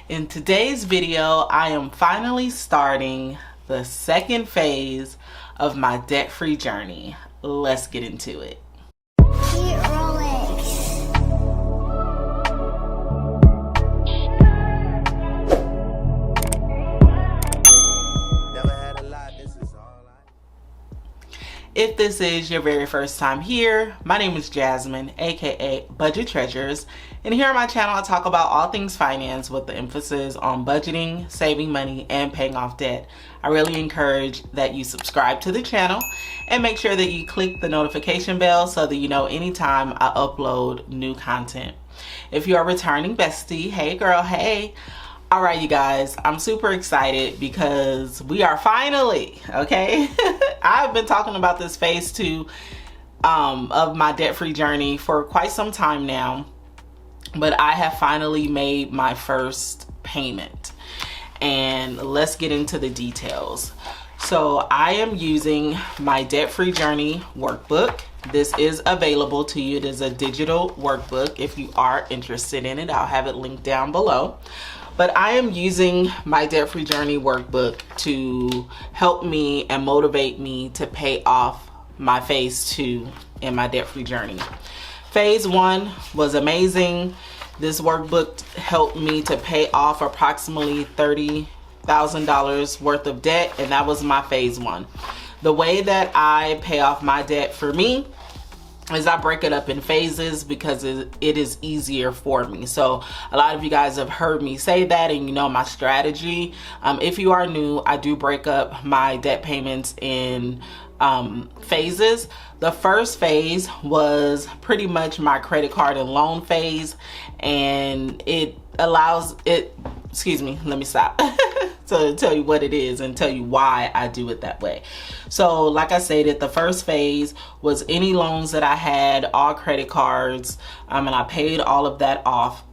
In today's video, I am finally starting the second phase of my debt-free journey. Let's get into it. If this is your very first time here, my name is Jasmine, aka Budget Treasures, and here on my channel I talk about all things finance with the emphasis on budgeting, saving money, and paying off debt. I really encourage that you subscribe to the channel and make sure that you click the notification bell so that you know anytime I upload new content. If you're a returning bestie, hey girl, hey. All right, you guys, I'm super excited because we are finally, okay? I've been talking about this phase 2 of my debt-free journey for quite some time now, but I have finally made my first payment. And let's get into the details. So I am using my debt-free journey workbook. This is available to you. It is a digital workbook. If you are interested in it, I'll have it linked down below. But I am using my debt-free journey workbook to help me and motivate me to pay off my phase 2 in my debt-free journey. Phase 1 was amazing. This workbook helped me to pay off approximately $30,000 worth of debt, and that was my phase 1. The way that I pay off my debt for me is I break it up in phases because it is easier for me. So a lot of you guys have heard me say that, and you know my strategy. If you are new, I do break up my debt payments in phases. The first phase was pretty much my credit card and loan phase, and it allows it, excuse me, let me stop. To tell you what it is and tell you why I do it that way. So like I stated, the first phase was any loans that I had, all credit cards, and I paid all of that off.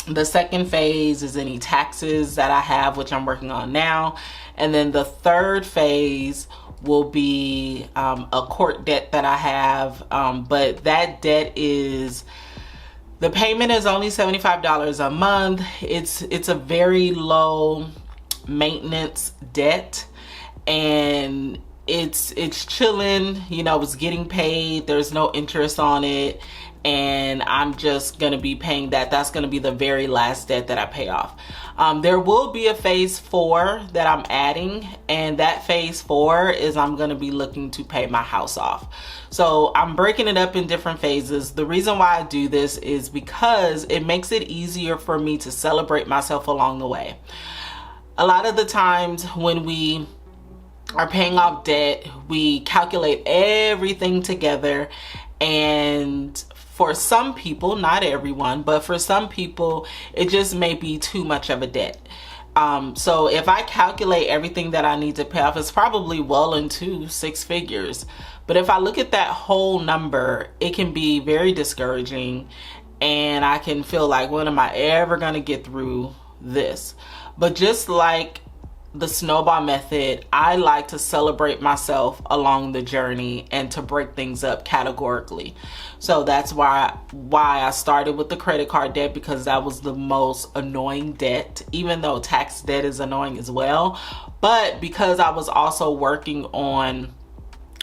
The second phase is any taxes that I have, which I'm working on now. And then the third phase will be a court debt that I have, but that debt is, the payment is only $75 a month. It's a very low maintenance debt, and it's chilling, you know, it's getting paid, there's no interest on it, and I'm just gonna be paying that. That's gonna be the very last debt that I pay off. There will be a phase 4 that I'm adding, and that phase 4 is I'm gonna be looking to pay my house off. So I'm breaking it up in different phases. The reason why I do this is because it makes it easier for me to celebrate myself along the way. A lot of the times when we are paying off debt, we calculate everything together, and for some people, not everyone, but for some people, it just may be too much of a debt. So if I calculate everything that I need to pay off, it's probably well into 6 figures. But if I look at that whole number, it can be very discouraging, and I can feel like, when am I ever gonna get through this? But just like the snowball method, I like to celebrate myself along the journey and to break things up categorically. So that's why I started with the credit card debt, because that was the most annoying debt, even though tax debt is annoying as well. But because I was also working on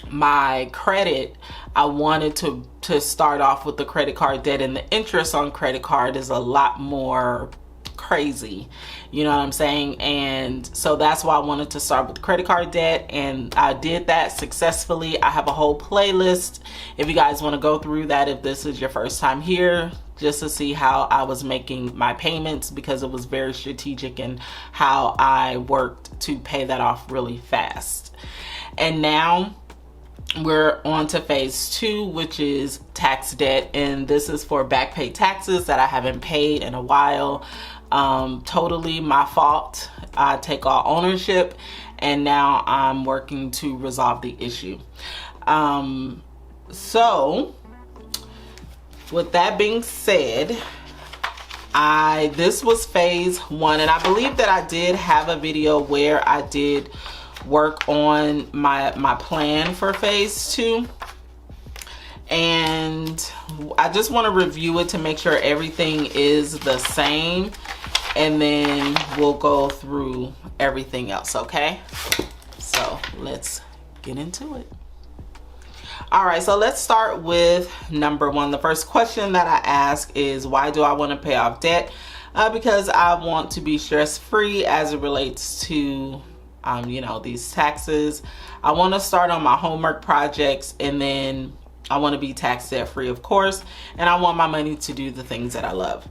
my credit, I wanted to start off with the credit card debt, and the interest on credit card is a lot more crazy, you know what I'm saying? And so that's why I wanted to start with credit card debt, and I did that successfully. I have a whole playlist if you guys want to go through that, if this is your first time here, just to see how I was making my payments, because it was very strategic in how I worked to pay that off really fast. And now we're on to phase 2, which is tax debt, and this is for back paid taxes that I haven't paid in a while. Totally my fault. I take all ownership, and now I'm working to resolve the issue. So with that being said, this was phase 1, and I believe that I did have a video where I did work on my plan for phase 2, and I just want to review it to make sure everything is the same. and then we'll go through everything else, okay? So let's get into it. All right, so let's start with number one. The first question that I ask is, why do I want to pay off debt? Because I want to be stress-free as it relates to, these taxes. I want to start on my homework projects, and then I want to be tax debt-free, of course, and I want my money to do the things that I love.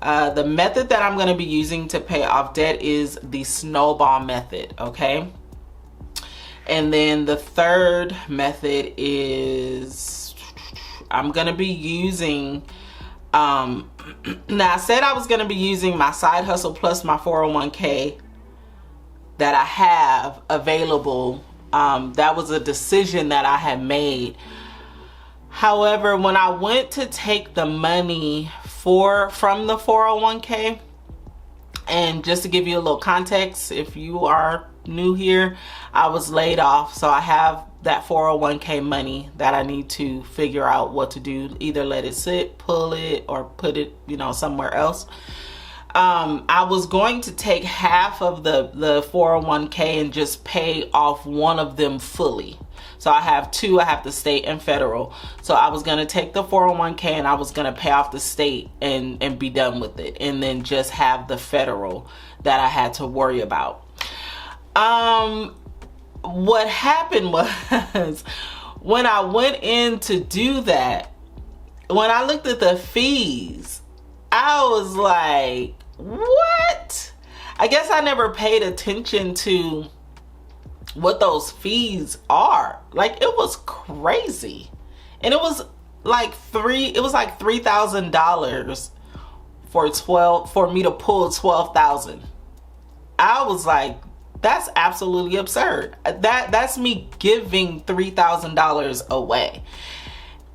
The method that I'm going to be using to pay off debt is the snowball method, okay? And then the third method is I'm going to be using, now I said I was going to be using my side hustle plus my 401k that I have available. That was a decision that I had made. However, when I went to take the money from the 401k, and just to give you a little context, if you are new here, I was laid off, so I have that 401k money that I need to figure out what to do, either let it sit, pull it, or put it, somewhere else. I was going to take half of the 401k and just pay off one of them fully. So I have two. I have the state and federal. So I was going to take the 401k and I was going to pay off the state and be done with it, and then just have the federal that I had to worry about. What happened was, when I went in to do that, when I looked at the fees, I was like, what? I guess I never paid attention to what those fees are. Like, it was crazy. And it was like $3,000 for me to pull 12,000. I was like, that's absolutely absurd. That's me giving $3,000 away.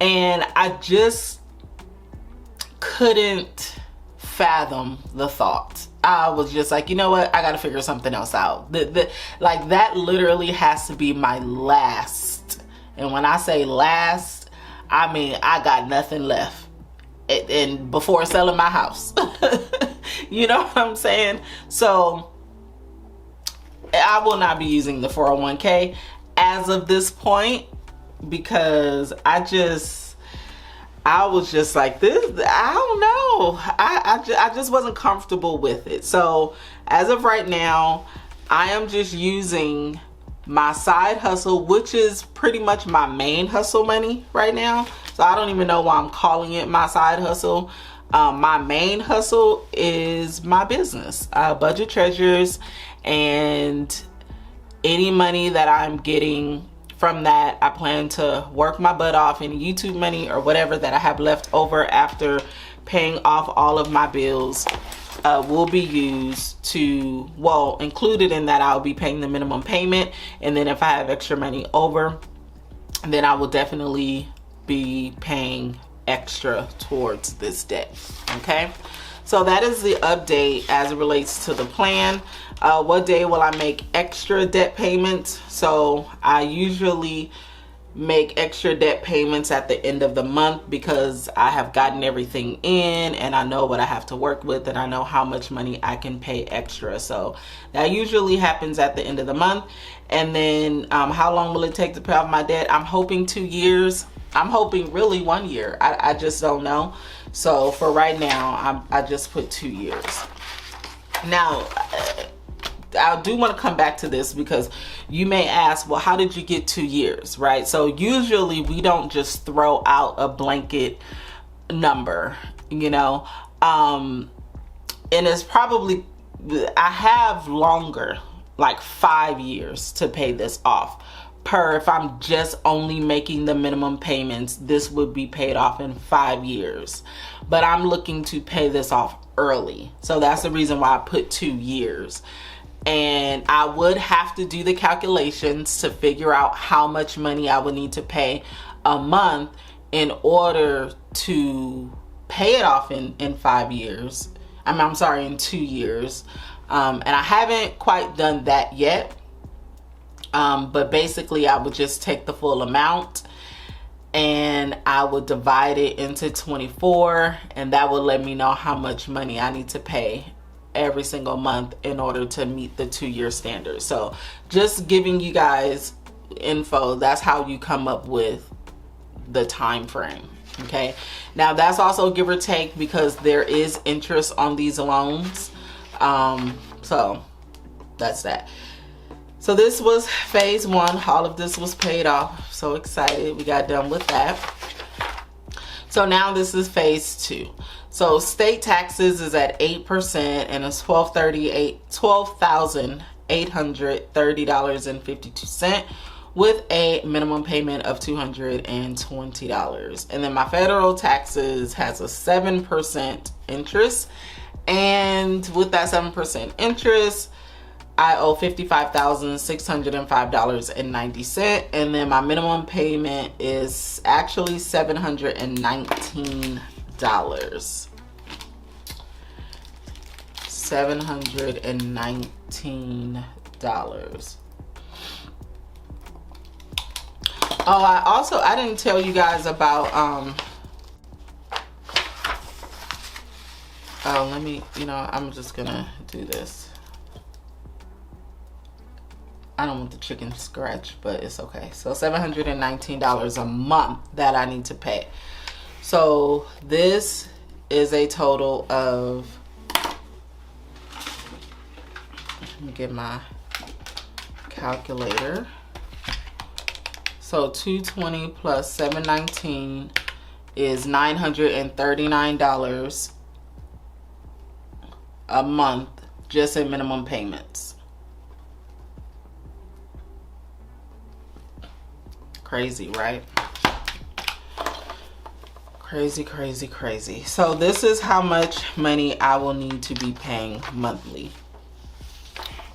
And I just couldn't fathom the thought. I was just like, you know what? I got to figure something else out. Like, that literally has to be my last. And when I say last, I mean, I got nothing left. And before selling my house, you know what I'm saying? So I will not be using the 401k as of this point, because I was just like, this, I don't know. I just wasn't comfortable with it. So as of right now, I am just using my side hustle, which is pretty much my main hustle money right now. So I don't even know why I'm calling it my side hustle. My main hustle is my business, Budget Treasures, and any money that I'm getting from that, I plan to work my butt off. Any YouTube money or whatever that I have left over after paying off all of my bills will be used to, well, included in that, I'll be paying the minimum payment. And then if I have extra money over, then I will definitely be paying extra towards this debt. Okay, so that is the update as it relates to the plan. What day will I make extra debt payments? So I usually make extra debt payments at the end of the month, because I have gotten everything in and I know what I have to work with, and I know how much money I can pay extra. So that usually happens at the end of the month. And then how long will it take to pay off my debt? I'm hoping 2 years. I'm hoping really 1 year. I just don't know. So for right now, I just put 2 years. Now, I do want to come back to this, because you may ask, well, how did you get 2 years, right? So usually we don't just throw out a blanket number, and it's probably, I have longer, like 5 years to pay this off. If I'm just only making the minimum payments, this would be paid off in 5 years. But I'm looking to pay this off early. So that's the reason why I put 2 years. And I would have to do the calculations to figure out how much money I would need to pay a month in order to pay it off in 5 years. I'm sorry, in 2 years. And I haven't quite done that yet. But basically I would just take the full amount and I would divide it into 24, and that will let me know how much money I need to pay every single month in order to meet the 2-year standard. So just giving you guys info, that's how you come up with the time frame. Okay, now that's also give or take because there is interest on these loans. So that's that. So this was phase 1. All of this was paid off. So excited we got done with that. So now this is phase 2. So state taxes is at 8% and it's $12,830.52 with a minimum payment of $220. And then my federal taxes has a 7% interest, and with that 7% interest I owe $55,605.90, and then my minimum payment is actually $719. $719. Oh, I didn't tell you guys about let me, I'm just gonna do this. I don't want the chicken scratch, but it's okay. So $719 a month that I need to pay. So this is a total of, let me get my calculator. So $220 plus $719 is $939 a month just in minimum payments. Crazy, right? Crazy, crazy, crazy. So this is how much money I will need to be paying monthly.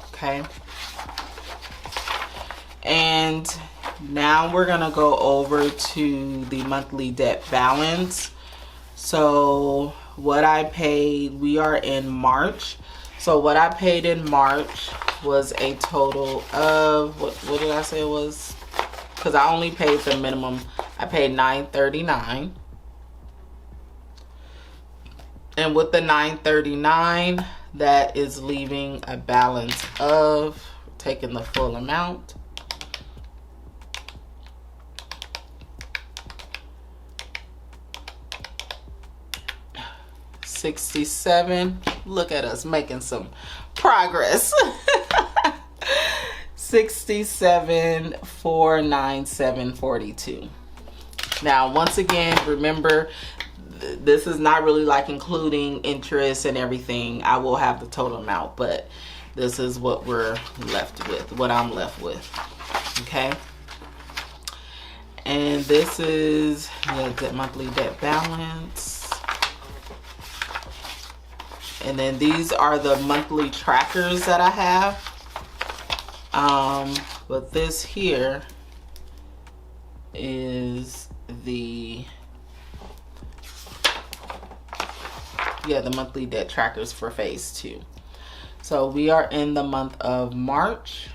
Okay. And now we're gonna go over to the monthly debt balance. So what I paid, we are in March. So what I paid in March was a total of, what did I say it was? Because I only paid the minimum. I paid $939. And with the $939, that is leaving a balance of, taking the full amount, $67. Look at us making some progress. $67,497.42. Now, once again, remember, this is not really like including interest and everything. I will have the total amount, but this is what we're left with, what I'm left with. Okay. And this is the monthly debt balance. And then these are the monthly trackers that I have. But this here is the monthly debt trackers for phase 2. So we are in the month of March,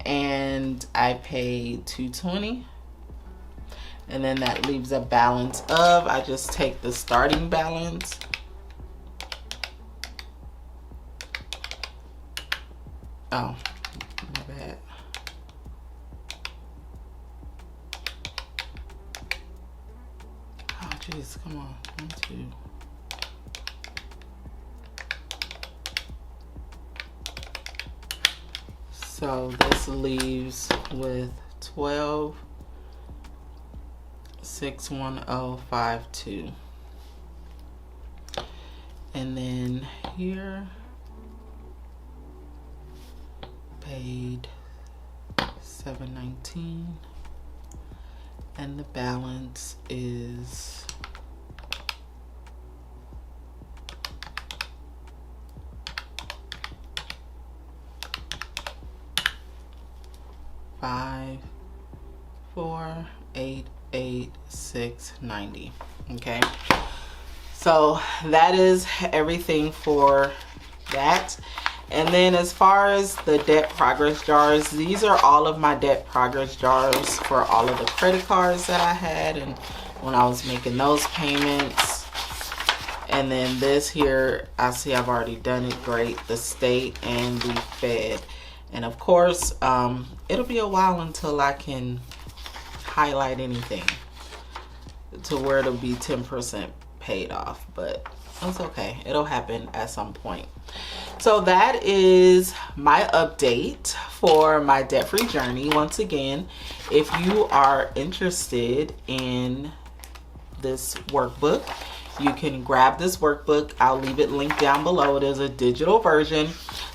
and I paid $220, and then that leaves a balance of, I just take the starting balance, oh, my bad. Oh, jeez, come on. 1, 2. So this leaves with 12,610.52. And then here, paid $719, and the balance is $5,488,690. Okay, so that is everything for that. And then as far as the debt progress jars, these are all of my debt progress jars for all of the credit cards that I had and when I was making those payments. And then this here, I see I've already done it. Great. The state and the Fed. And of course, it'll be a while until I can highlight anything to where it'll be 10% paid off, but it's okay. It'll happen at some point. So that is my update for my debt-free journey. Once again, if you are interested in this workbook, you can grab this workbook. I'll leave it linked down below. It is a digital version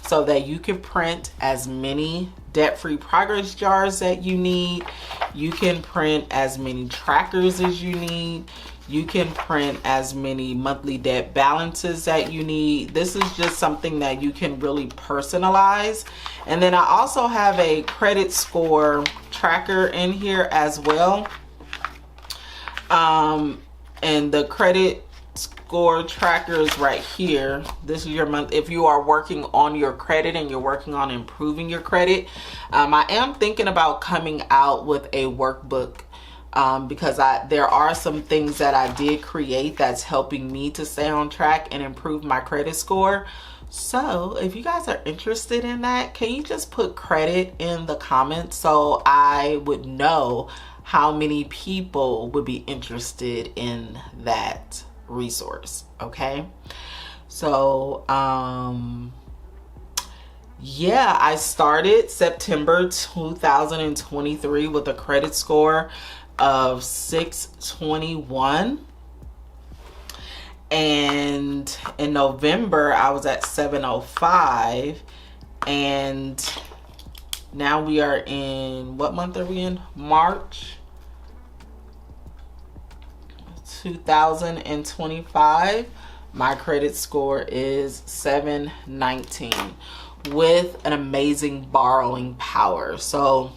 so that you can print as many debt-free progress jars that you need. You can print as many trackers as you need. You can print as many monthly debt balances that you need. This is just something that you can really personalize. And then I also have a credit score tracker in here as well. And the credit score tracker is right here. This is your month. If you are working on your credit and you're working on improving your credit, I am thinking about coming out with a workbook because there are some things that I did create that's helping me to stay on track and improve my credit score. So if you guys are interested in that, can you just put credit in the comments so I would know how many people would be interested in that resource? Okay, so yeah, I started September 2023 with a credit score of 621, and in November I was at 705, and now we are in, what month are we in? March 2025. My credit score is 719 with an amazing borrowing power. So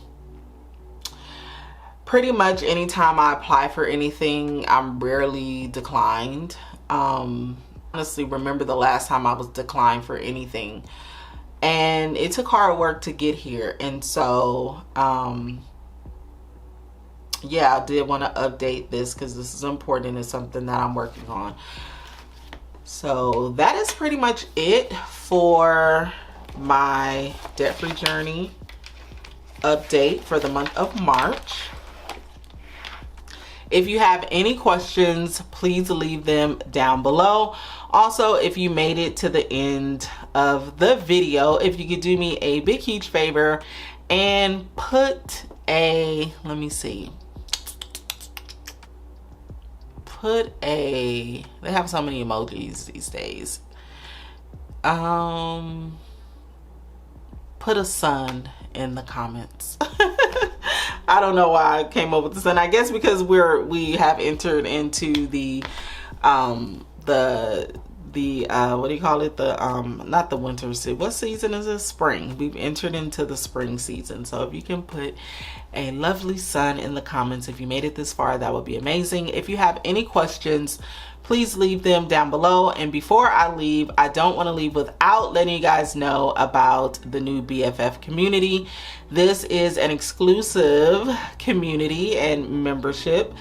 pretty much anytime I apply for anything, I'm rarely declined. Honestly, remember the last time I was declined for anything, and it took hard work to get here. And so yeah, I did want to update this because this is important. It's something that I'm working on. So that is pretty much it for my debt-free journey update for the month of March. If you have any questions, please leave them down below. Also, if you made it to the end of the video, if you could do me a big, huge favor and put a, let me see, they have so many emojis these days. Put a sun in the comments. I don't know why I came up with the sun. I guess because we have entered into the what do you call it? Not the winter season. What season is this? Spring. We've entered into the spring season. So if you can put a lovely sun in the comments, if you made it this far, that would be amazing. If you have any questions, please leave them down below. And before I leave, I don't want to leave without letting you guys know about the new BFF community. This is an exclusive community and membership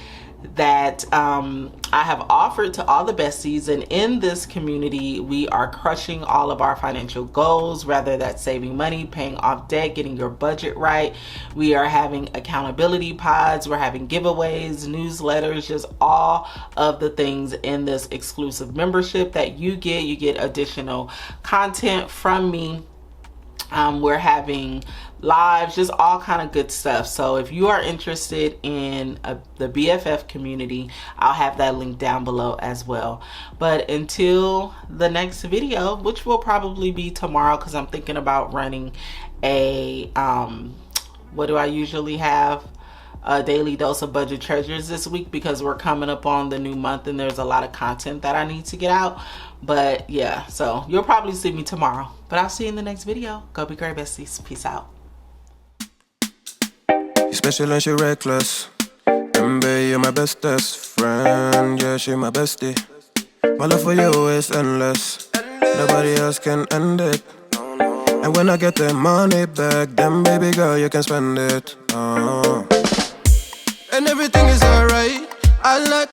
that I have offered to all the besties, and in this community we are crushing all of our financial goals, whether that's saving money, paying off debt, getting your budget right. We are having accountability pods, we're having giveaways, newsletters, just all of the things in this exclusive membership that you get additional content from me. We're having lives, just all kind of good stuff. So if you are interested in the BFF community, I'll have that link down below as well. But until the next video, which will probably be tomorrow, because I'm thinking about running a what do I usually have, a daily dose of budget treasures this week, because we're coming up on the new month and there's a lot of content that I need to get out. But yeah, so you'll probably see me tomorrow, but I'll see you in the next video. Go be great, besties. Peace out. You're special and she reckless. Remember, you're my bestest friend. Yeah, she my bestie. My love for you is endless. Nobody else can end it. And when I get the money back, then baby girl, you can spend it. And everything is alright. I like